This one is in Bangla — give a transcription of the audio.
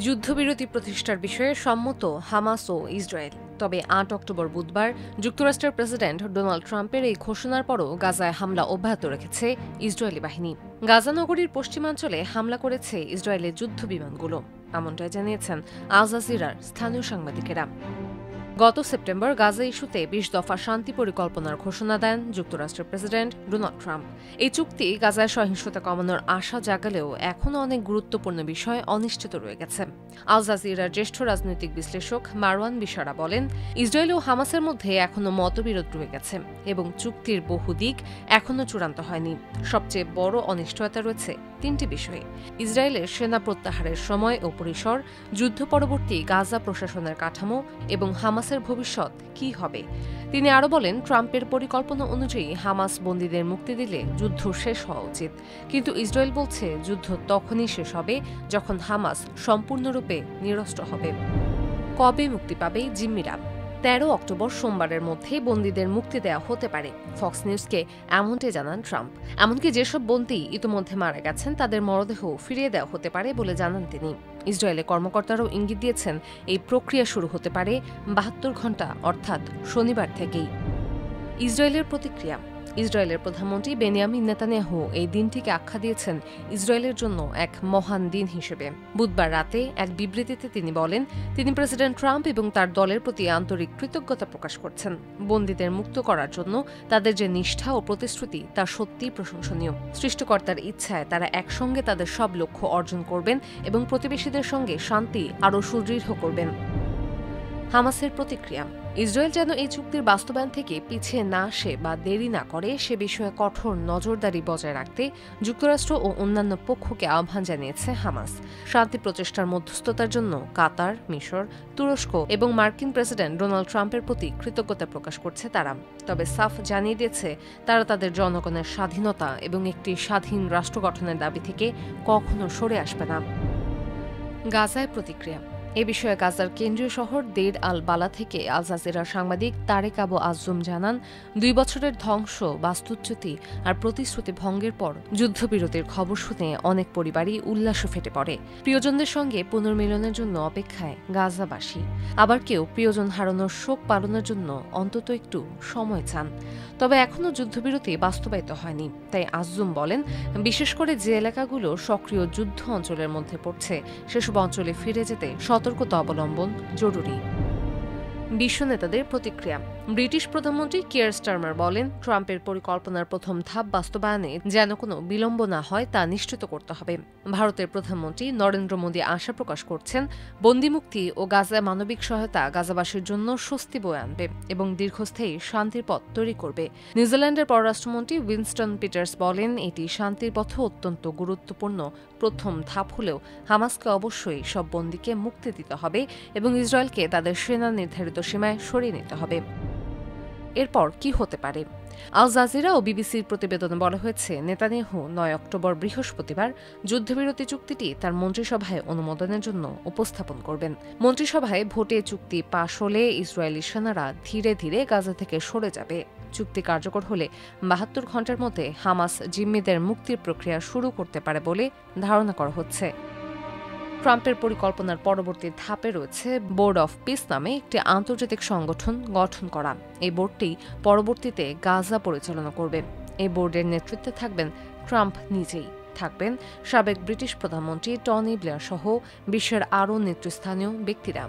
যুদ্ধবিরতি প্রতিষ্ঠার বিষয়ে সম্মত হামাস ও ইসরায়েল। তবে ৮ অক্টোবর বুধবার যুক্তরাষ্ট্রের প্রেসিডেন্ট ডোনাল্ড ট্রাম্পের এই ঘোষণার পরও গাজায় হামলা অব্যাহত রেখেছে ইসরায়েলি বাহিনী। গাজা নগরীর পশ্চিমাঞ্চলে হামলা করেছে ইসরায়েলের যুদ্ধবিমানগুলো, এমনটাই জানিয়েছেন আল জাজিরার স্থানীয় সাংবাদিকেরা। গত সেপ্টেম্বর গাজা ইস্যুতে ২০ দফা শান্তি পরিকল্পনার ঘোষণা দেন যুক্তরাষ্ট্রের প্রেসিডেন্ট ডোনাল্ড ট্রাম্প। এই চুক্তি গাজায় সহিংসতা কমানোর আশা জাগালেও এখনও অনেক গুরুত্বপূর্ণ বিষয় অনিশ্চিত রয়ে গেছে। আল জাজিরার জ্যেষ্ঠ রাজনৈতিক বিশ্লেষক মারওয়ান বিশারা বলেন, ইসরায়েল ও হামাসের মধ্যে এখনও মতবিরোধ রয়ে গেছে এবং চুক্তির বহু দিক এখনও চূড়ান্ত হয়নি। সবচেয়ে বড় অনিশ্চয়তা রয়েছে তিনটি বিষয়ে: ইসরায়েলের সেনা প্রত্যাহারের সময় ও পরিসর, যুদ্ধ পরবর্তী গাজা প্রশাসনের কাঠামো এবং হামাসের ভবিষ্যৎ কী হবে। তিনি আরও বলেন, ট্রাম্পের পরিকল্পনা অনুযায়ী হামাস বন্দীদের মুক্তি দিলে যুদ্ধ শেষ হওয়া উচিত, কিন্তু ইসরায়েল বলছে যুদ্ধ তখনই শেষ হবে যখন হামাস সম্পূর্ণরূপে নিরস্ত্র হবে। কবে মুক্তি পাবে জিম্মিরা? ১৩ অক্টোবর সোমবারের মধ্যে বন্দীদের মুক্তি দেওয়া হতে পারে, ফক্স নিউজকে এমনটাই জানান ট্রাম্প। এমনকি যেসব বন্দী ইতিমধ্যে মারা গেছেন তাদের মরদেহ ফিরিয়ে দেওয়া হতে পারে বলে জানান তিনি। ইসরায়েলের কর্মকর্তারাও ইঙ্গিত দিয়েছেন এই প্রক্রিয়া শুরু হতে পারে ৭২ ঘণ্টা অর্থাৎ শনিবার থেকেই। ইসরায়েলের প্রতিক্রিয়া। ইসরায়েলের প্রধানমন্ত্রী বেনিয়ামিন নেতানিয়াহু এই দিনটিকে আখ্যা দিয়েছেন ইসরায়েলের জন্য এক মহান দিন হিসেবে। বুধবার রাতে এক বিবৃতিতে তিনি বলেন, তিনি প্রেসিডেন্ট ট্রাম্প এবং তার দলের প্রতি আন্তরিক কৃতজ্ঞতা প্রকাশ করছেন। বন্দীদের মুক্ত করার জন্য তাদের যে নিষ্ঠা ও প্রতিশ্রুতি তা সত্যিই প্রশংসনীয়। সৃষ্টিকর্তার ইচ্ছায় তারা একসঙ্গে তাদের সব লক্ষ্য অর্জন করবেন এবং প্রতিবেশীদের সঙ্গে শান্তি আরও সুদৃঢ় করবেন। হামাসের প্রতিক্রিয়া। ইসরায়েল যেন এই চুক্তির বাস্তবায়ন থেকে পিছিয়ে না আসে বা দেরি না করে সে বিষয়ে কঠোর নজরদারি বজায় রাখতে যুক্তরাষ্ট্র ও অন্যান্য পক্ষকে আহ্বান জানিয়েছে হামাস। শান্তি প্রচেষ্টার মধ্যস্থতার জন্য কাতার, মিশর, তুরস্ক এবং মার্কিন প্রেসিডেন্ট ডোনাল্ড ট্রাম্পের প্রতি কৃতজ্ঞতা প্রকাশ করছে তারা। তবে সাফ জানিয়ে দিয়েছে তারা তাদের জনগণের স্বাধীনতা এবং একটি স্বাধীন রাষ্ট্র গঠনের দাবি থেকে কখনো সরে আসবে না। গাজায় প্রতিক্রিয়া। এ বিষয়ে গাজার কেন্দ্রীয় শহর দের আল বালা থেকে আল জাজিরার সাংবাদিক তারেক আবু আজম জানান, ২ বছরের ধ্বংস, বাস্তুচ্যুতি আর প্রতিশ্রুতি ভঙ্গের পর যুদ্ধবিরতির খবর শুনে অনেক পরিবারই উল্লাসে ফেটে পড়ে। প্রিয়জনদের সঙ্গে পুনর্মিলনের জন্য অপেক্ষায় গাজাবাসী। আবার কেউ প্রিয়জন হারানোর শোক পালনের জন্য অন্তত একটু সময় চান। তবে এখনও যুদ্ধবিরতি বাস্তবায়িত হয়নি। তাই আজম বলেন, বিশেষ করে যে এলাকাগুলো সক্রিয় যুদ্ধ অঞ্চলের মধ্যে পড়ছে সেসব অঞ্চলে ফিরে যেতে সতর্কতা অবলম্বন জরুরি। বিশ্ব নেতাদের প্রতিক্রিয়া। ব্রিটিশ প্রধানমন্ত্রী কিয়ার স্টারমার বলেন, ট্রাম্পের পরিকল্পনার প্রথম ধাপ বাস্তবায়নে যেন কোনো বিলম্ব না হয় তা নিশ্চিত করতে হবে। ভারতের প্রধানমন্ত্রী নরেন্দ্র মোদী আশা প্রকাশ করছেন, বন্দিমুক্তি ও গাজায় মানবিক সহায়তা গাজাবাসীর জন্য স্বস্তি বয়ে আনবে এবং দীর্ঘস্থায়ী শান্তির পথ তৈরি করবে। নিউজিল্যান্ডের পররাষ্ট্রমন্ত্রী উইনস্টন পিটার্স বলেন, এটি শান্তির পথে অত্যন্ত গুরুত্বপূর্ণ প্রথম ধাপ হলেও হামাসকে অবশ্যই সব বন্দীকে মুক্তি দিতে হবে এবং ইসরায়েলকে তাদের সেনা নির্ধারিত সীমায় সরিয়ে নিতে হবে। এরপর কি হতে পারে? আল জাজিরা ও বিবিসির প্রতিবেদনে বলা হয়েছে, নেতানিয়াহু ৯ অক্টোবর বৃহস্পতিবার যুদ্ধবিরতি চুক্তিটি তার মন্ত্রিসভায় অনুমোদনের জন্য উপস্থাপন করবেন। মন্ত্রিসভায় ভোটে চুক্তি পাশ হলে ইসরায়েলি সেনারা ধীরে ধীরে গাজা থেকে সরে যাবে। চুক্তি কার্যকর হলে ৭২ ঘণ্টার মধ্যে হামাস জিম্মিদের মুক্তির প্রক্রিয়া শুরু করতে পারে বলে ধারণা করা হচ্ছে। ট্রাম্পের পরিকল্পনার পরবর্তী ধাপে রয়েছে বোর্ড অফ পিস নামে একটি আন্তর্জাতিক সংগঠন গঠন করা। এই বোর্ডটি পরবর্তীতে গাজা পরিচালনা করবে। এই বোর্ডের নেতৃত্বে থাকবেন ট্রাম্প নিজেই, থাকবেন সাবেক ব্রিটিশ প্রধানমন্ত্রী টনি ব্লেয়ার সহ বিশ্বের আরও নেতৃস্থানীয় ব্যক্তিরা।